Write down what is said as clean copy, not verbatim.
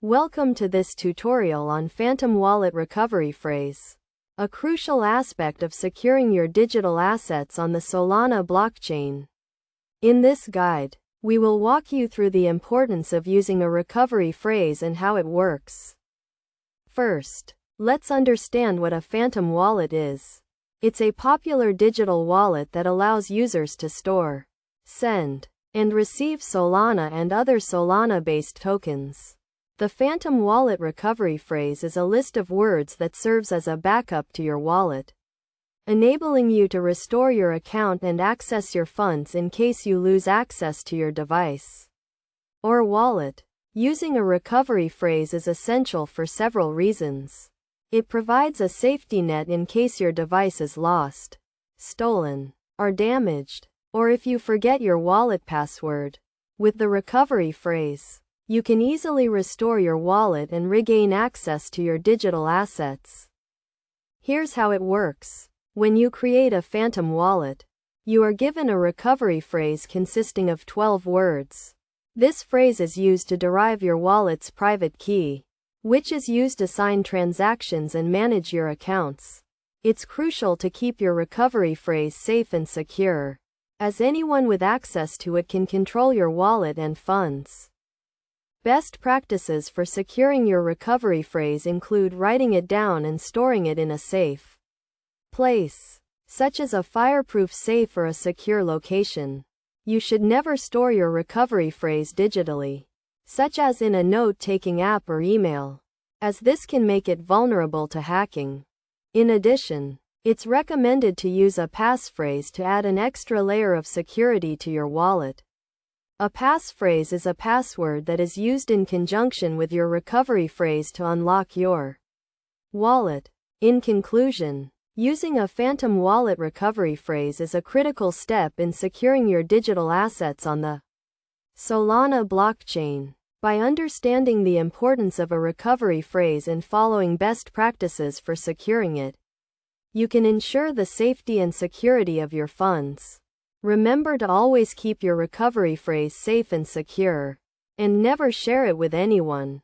Welcome to this tutorial on Phantom Wallet recovery phrase, a crucial aspect of securing your digital assets on the Solana blockchain. In this guide, we will walk you through the importance of using a recovery phrase and how it works. First, let's understand what a Phantom Wallet is. It's a popular digital wallet that allows users to store, send, and receive Solana and other Solana-based tokens. The Phantom Wallet recovery phrase is a list of words that serves as a backup to your wallet, enabling you to restore your account and access your funds in case you lose access to your device or wallet. Using a recovery phrase is essential for several reasons. It provides a safety net in case your device is lost, stolen, or damaged, or if you forget your wallet password. With the recovery phrase, you can easily restore your wallet and regain access to your digital assets. Here's how it works. When you create a Phantom Wallet, you are given a recovery phrase consisting of 12 words. This phrase is used to derive your wallet's private key, which is used to sign transactions and manage your accounts. It's crucial to keep your recovery phrase safe and secure, as anyone with access to it can control your wallet and funds. Best practices for securing your recovery phrase include writing it down and storing it in a safe place, such as a fireproof safe or a secure location. You should never store your recovery phrase digitally, such as in a note-taking app or email, as this can make it vulnerable to hacking. In addition, it's recommended to use a passphrase to add an extra layer of security to your wallet. A passphrase is a password that is used in conjunction with your recovery phrase to unlock your wallet. In conclusion, using a Phantom Wallet recovery phrase is a critical step in securing your digital assets on the Solana blockchain. By understanding the importance of a recovery phrase and following best practices for securing it, you can ensure the safety and security of your funds. Remember to always keep your recovery phrase safe and secure, and never share it with anyone.